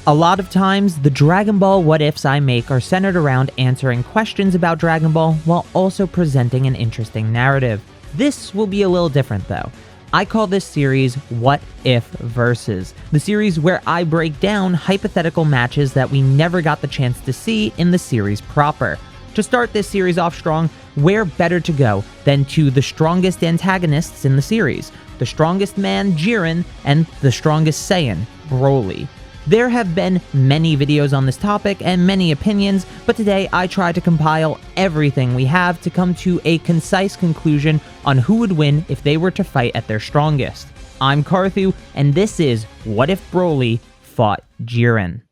A lot of times, the Dragon Ball what ifs I make are centered around answering questions about Dragon Ball while also presenting an interesting narrative. This will be a little different though. I call this series What If Versus, the series where I break down hypothetical matches that we never got the chance to see in the series proper. To start this series off strong, where better to go than to the strongest antagonists in the series, the strongest man Jiren and the strongest Saiyan, BROLY. There have been many videos on this topic and many opinions, but today I try to compile everything we have to come to a concise conclusion on who would win if they were to fight at their strongest. I'm Carthu, and this is What If BROLY Fought Jiren.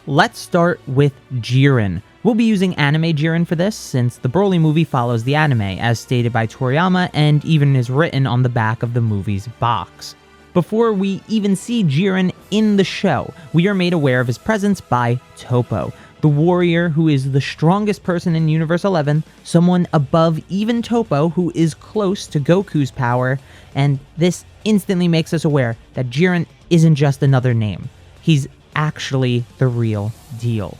Let's start with Jiren. We'll be using anime Jiren for this, since the BROLY movie follows the anime, as stated by Toriyama and even is written on the back of the movie's box. Before we even see Jiren in the show, we are made aware of his presence by Toppo, the warrior who is the strongest person in Universe 11, someone above even Toppo who is close to Goku's power, and this instantly makes us aware that Jiren isn't just another name. He's actually the real deal.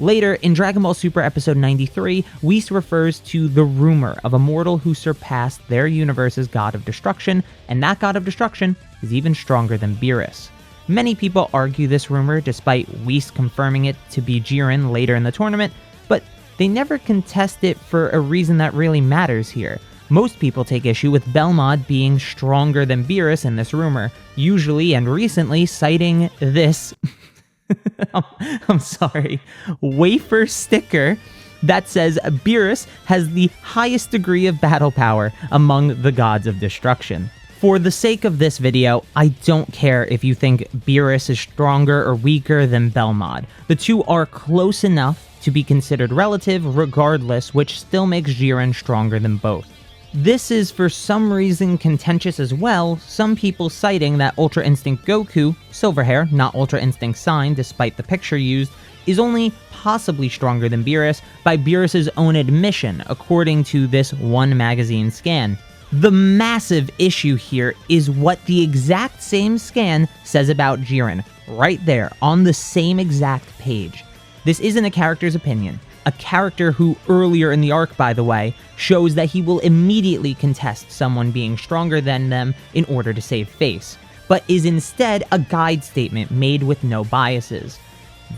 Later, in Dragon Ball Super Episode 93, Whis refers to the rumor of a mortal who surpassed their universe's God of Destruction, and that God of Destruction is even stronger than Beerus. Many people argue this rumor, despite Whis confirming it to be Jiren later in the tournament, but they never contest it for a reason that really matters here. Most people take issue with Belmod being stronger than Beerus in this rumor, usually and recently citing this I'm sorry, wafer sticker that says Beerus has the highest degree of battle power among the gods of destruction. For the sake of this video, I don't care if you think Beerus is stronger or weaker than Belmod. The two are close enough to be considered relative regardless, which still makes Jiren stronger than both. This is for some reason contentious as well, some people citing that Ultra Instinct Goku, silver hair, not Ultra Instinct Sign despite the picture used, is only possibly stronger than Beerus by Beerus' own admission, according to this one magazine scan. The massive issue here is what the exact same scan says about Jiren, right there on the same exact page. This isn't a character's opinion. A character who, earlier in the arc by the way, shows that he will immediately contest someone being stronger than them in order to save face, but is instead a guide statement made with no biases.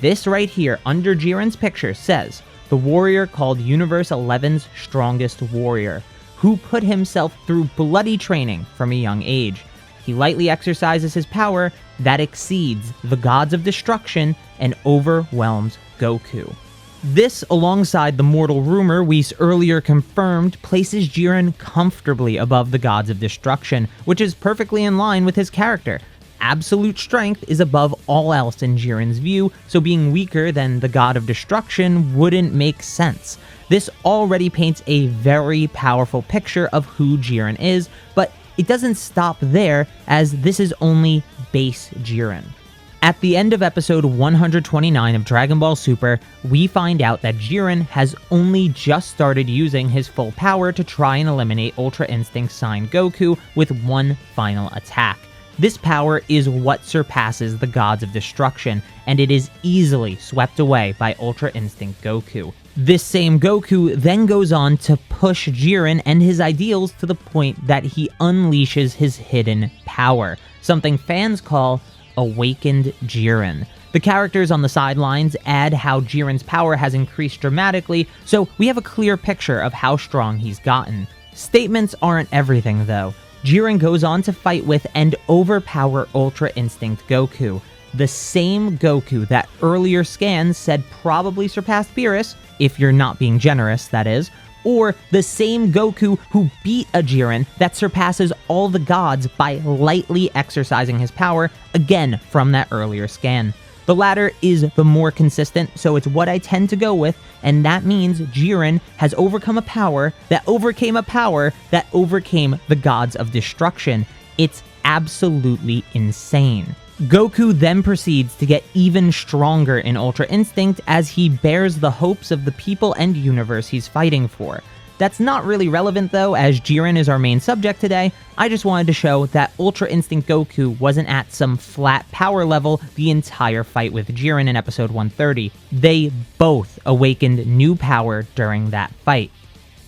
This right here, under Jiren's picture, says, the warrior called Universe 11's strongest warrior, who put himself through bloody training from a young age. He lightly exercises his power that exceeds the gods of destruction and overwhelms Goku. This, alongside the mortal rumor Whis earlier confirmed, places Jiren comfortably above the gods of destruction, which is perfectly in line with his character. Absolute strength is above all else in Jiren's view, so being weaker than the god of destruction wouldn't make sense. This already paints a very powerful picture of who Jiren is, but it doesn't stop there, as this is only base Jiren. At the end of episode 129 of Dragon Ball Super, we find out that Jiren has only just started using his full power to try and eliminate Ultra Instinct Sign Goku with one final attack. This power is what surpasses the gods of destruction, and it is easily swept away by Ultra Instinct Goku. This same Goku then goes on to push Jiren and his ideals to the point that he unleashes his hidden power, something fans call Awakened Jiren. The characters on the sidelines add how Jiren's power has increased dramatically, so we have a clear picture of how strong he's gotten. Statements aren't everything though. Jiren goes on to fight with and overpower Ultra Instinct Goku, the same Goku that earlier scans said probably surpassed Beerus, if you're not being generous, that is, or the same Goku who beat a Jiren that surpasses all the gods by lightly exercising his power, again from that earlier scan. The latter is the more consistent, so it's what I tend to go with, and that means Jiren has overcome a power that overcame a power that overcame the gods of destruction. It's absolutely insane. Goku then proceeds to get even stronger in Ultra Instinct as he bears the hopes of the people and universe he's fighting for. That's not really relevant though, as Jiren is our main subject today. I just wanted to show that Ultra Instinct Goku wasn't at some flat power level the entire fight with Jiren in episode 130. They both awakened new power during that fight.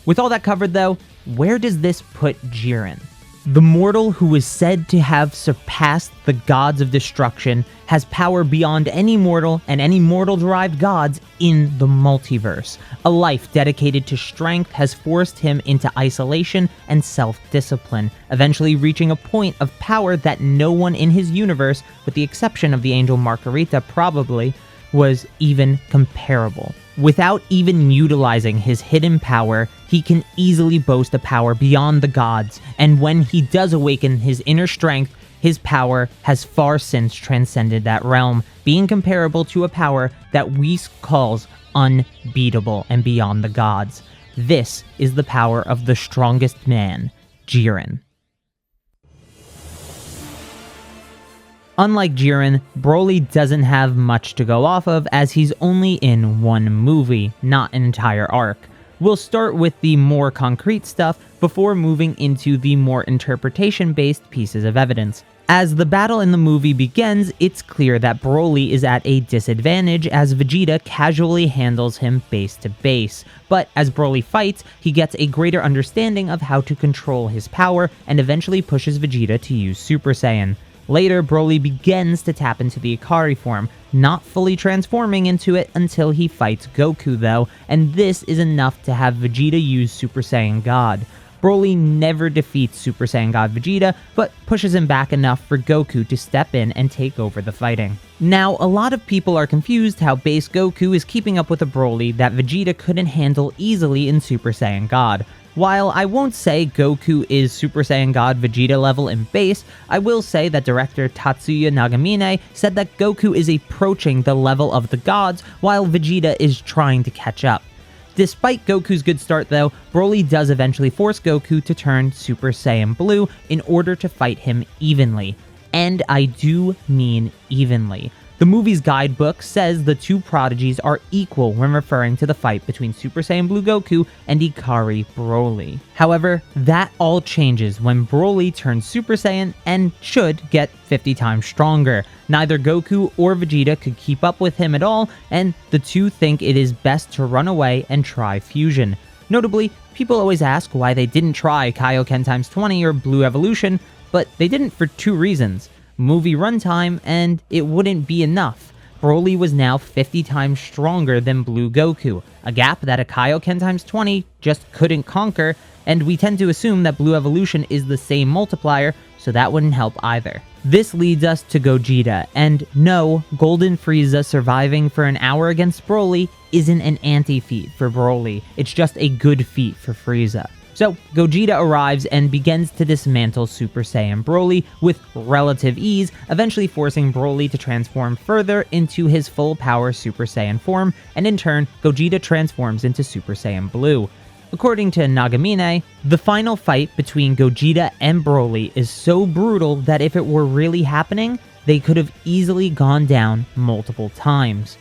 With all that covered though, where does this put Jiren? The mortal who is said to have surpassed the gods of destruction has power beyond any mortal and any mortal-derived gods in the multiverse. A life dedicated to strength has forced him into isolation and self-discipline, eventually reaching a point of power that no one in his universe, with the exception of the angel Margarita probably, was even comparable. Without even utilizing his hidden power, he can easily boast a power beyond the gods, and when he does awaken his inner strength, his power has far since transcended that realm, being comparable to a power that Whis calls unbeatable and beyond the gods. This is the power of the strongest man, Jiren. Unlike Jiren, BROLY doesn't have much to go off of as he's only in one movie, not an entire arc. We'll start with the more concrete stuff before moving into the more interpretation-based pieces of evidence. As the battle in the movie begins, it's clear that BROLY is at a disadvantage as Vegeta casually handles him base to base. But as BROLY fights, he gets a greater understanding of how to control his power and eventually pushes Vegeta to use Super Saiyan. Later, BROLY begins to tap into the Ikari form, not fully transforming into it until he fights Goku though, and this is enough to have Vegeta use Super Saiyan God. BROLY never defeats Super Saiyan God Vegeta, but pushes him back enough for Goku to step in and take over the fighting. Now, a lot of people are confused how base Goku is keeping up with a BROLY that Vegeta couldn't handle easily in Super Saiyan God. While I won't say Goku is Super Saiyan God Vegeta level in base, I will say that director Tatsuya Nagamine said that Goku is approaching the level of the gods while Vegeta is trying to catch up. Despite Goku's good start though, BROLY does eventually force Goku to turn Super Saiyan Blue in order to fight him evenly. And I do mean evenly. The movie's guidebook says the two prodigies are equal when referring to the fight between Super Saiyan Blue Goku and Ikari BROLY. However, that all changes when BROLY turns Super Saiyan and should get 50 times stronger. Neither Goku or Vegeta could keep up with him at all, and the two think it is best to run away and try fusion. Notably, people always ask why they didn't try Kaioken times 20 or Blue Evolution, but they didn't for two reasons. Movie runtime, and it wouldn't be enough. BROLY was now 50 times stronger than Blue Goku, a gap that a Kaioken times 20 just couldn't conquer, and we tend to assume that Blue Evolution is the same multiplier, so that wouldn't help either. This leads us to Gogeta, and no, Golden Frieza surviving for an hour against BROLY isn't an anti-feat for BROLY, it's just a good feat for Frieza. So, Gogeta arrives and begins to dismantle Super Saiyan BROLY with relative ease, eventually forcing BROLY to transform further into his full power Super Saiyan form, and in turn, Gogeta transforms into Super Saiyan Blue. According to Nagamine, the final fight between Gogeta and BROLY is so brutal that if it were really happening, they could have easily gone down multiple times.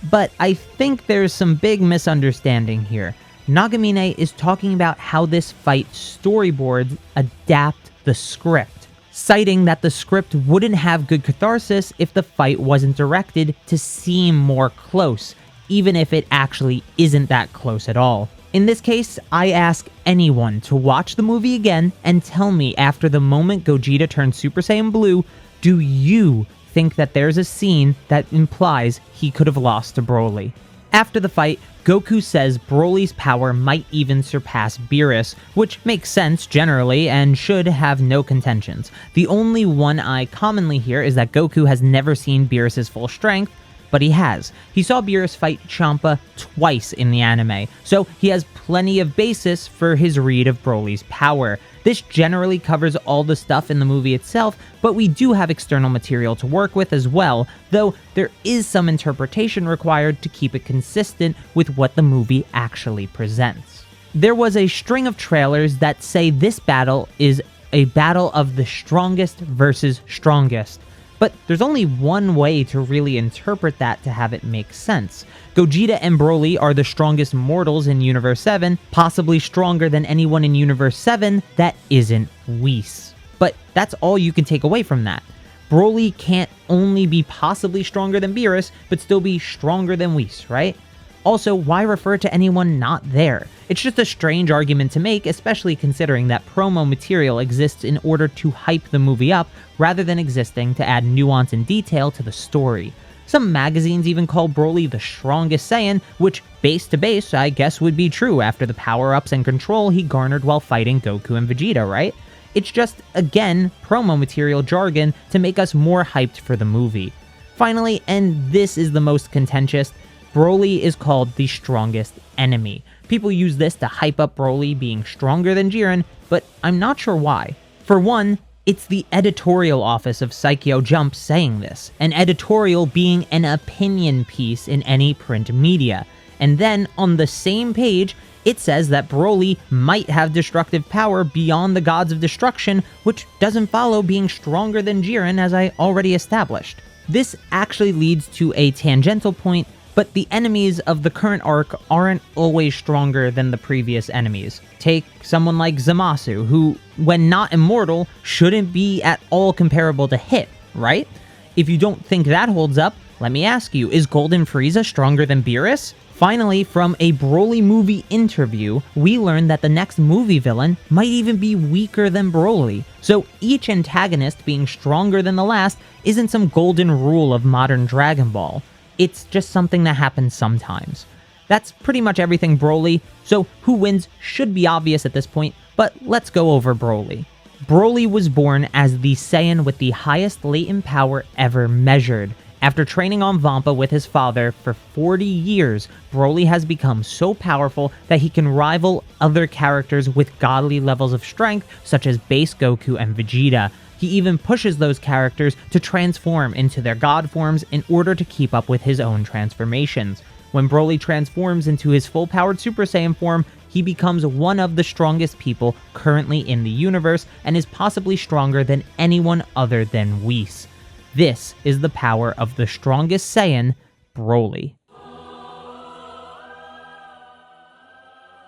But I think there's some big misunderstanding here. Nagamine is talking about how this fight storyboards adapt the script, citing that the script wouldn't have good catharsis if the fight wasn't directed to seem more close, even if it actually isn't that close at all. In this case, I ask anyone to watch the movie again and tell me after the moment Gogeta turns Super Saiyan Blue, do you think that there's a scene that implies he could have lost to BROLY? After the fight, Goku says BROLY's power might even surpass Beerus, which makes sense generally and should have no contentions. The only one I commonly hear is that Goku has never seen Beerus' full strength, but he has. He saw Beerus fight Champa twice in the anime, so he has plenty of basis for his read of BROLY's power. This generally covers all the stuff in the movie itself, but we do have external material to work with as well, though there is some interpretation required to keep it consistent with what the movie actually presents. There was a string of trailers that say this battle is a battle of the strongest versus strongest, But there's only one way to really interpret that to have it make sense. Gogeta and Broly are the strongest mortals in Universe 7, possibly stronger than anyone in Universe 7 that isn't Whis. But that's all you can take away from that. Broly can't only be possibly stronger than Beerus, but still be stronger than Whis, right? Also, why refer to anyone not there? It's just a strange argument to make, especially considering that promo material exists in order to hype the movie up, rather than existing to add nuance and detail to the story. Some magazines even call Broly the Strongest Saiyan, which, base to base, I guess would be true after the power-ups and control he garnered while fighting Goku and Vegeta, right? It's just, again, promo material jargon to make us more hyped for the movie. Finally, and this is the most contentious, Broly is called the strongest enemy. People use this to hype up Broly being stronger than Jiren, but I'm not sure why. For one, it's the editorial office of Saikyo Jump saying this, an editorial being an opinion piece in any print media. And then, on the same page, it says that Broly might have destructive power beyond the gods of destruction, which doesn't follow being stronger than Jiren, as I already established. This actually leads to a tangential point, but the enemies of the current arc aren't always stronger than the previous enemies. Take someone like Zamasu, who, when not immortal, shouldn't be at all comparable to Hit, right? If you don't think that holds up, let me ask you, is Golden Frieza stronger than Beerus? Finally, from a Broly movie interview, we learned that the next movie villain might even be weaker than Broly. So each antagonist being stronger than the last isn't some golden rule of modern Dragon Ball. It's just something that happens sometimes. That's pretty much everything Broly, so who wins should be obvious at this point, but let's go over Broly. Broly was born as the Saiyan with the highest latent power ever measured. After training on Vampa with his father for 40 years, Broly has become so powerful that he can rival other characters with godly levels of strength, such as base Goku and Vegeta. He even pushes those characters to transform into their god forms in order to keep up with his own transformations. When Broly transforms into his full-powered Super Saiyan form, he becomes one of the strongest people currently in the universe and is possibly stronger than anyone other than Whis. This is the power of the strongest Saiyan, Broly.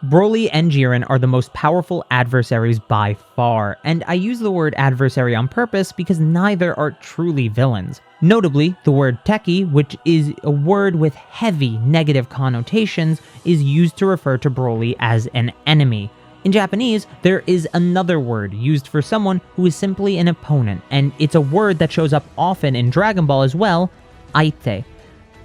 Broly and Jiren are the most powerful adversaries by far, and I use the word adversary on purpose because neither are truly villains. Notably, the word Teki, which is a word with heavy negative connotations, is used to refer to Broly as an enemy. In Japanese, there is another word used for someone who is simply an opponent, and it's a word that shows up often in Dragon Ball as well, Aite.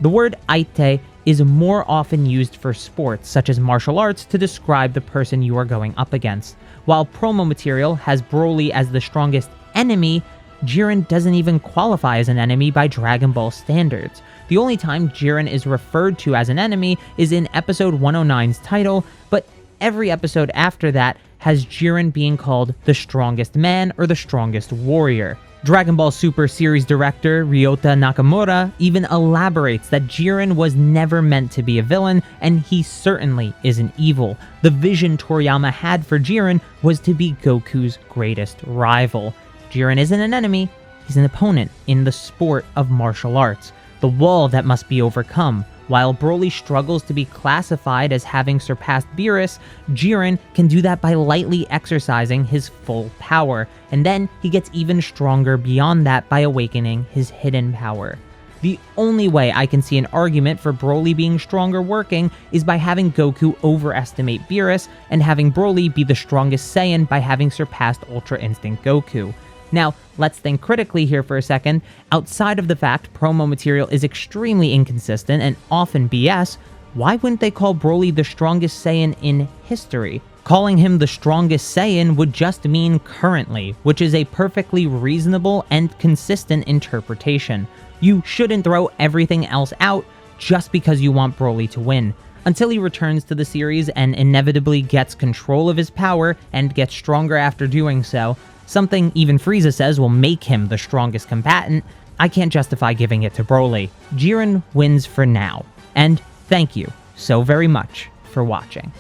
The word Aite is more often used for sports, such as martial arts, to describe the person you are going up against. While promo material has Broly as the strongest enemy, Jiren doesn't even qualify as an enemy by Dragon Ball standards. The only time Jiren is referred to as an enemy is in episode 109's title, but every episode after that has Jiren being called the strongest man or the strongest warrior. Dragon Ball Super series director Ryota Nakamura even elaborates that Jiren was never meant to be a villain, and he certainly isn't evil. The vision Toriyama had for Jiren was to be Goku's greatest rival. Jiren isn't an enemy, he's an opponent in the sport of martial arts, the wall that must be overcome. While Broly struggles to be classified as having surpassed Beerus, Jiren can do that by lightly exercising his full power, and then he gets even stronger beyond that by awakening his hidden power. The only way I can see an argument for Broly being stronger working is by having Goku overestimate Beerus, and having Broly be the strongest Saiyan by having surpassed Ultra Instinct Goku. Now, let's think critically here for a second. Outside of the fact promo material is extremely inconsistent and often BS, why wouldn't they call Broly the strongest Saiyan in history? Calling him the strongest Saiyan would just mean currently, which is a perfectly reasonable and consistent interpretation. You shouldn't throw everything else out just because you want Broly to win. Until he returns to the series and inevitably gets control of his power and gets stronger after doing so, something even Frieza says will make him the strongest combatant, I can't justify giving it to Broly. Jiren wins for now. And thank you so very much for watching.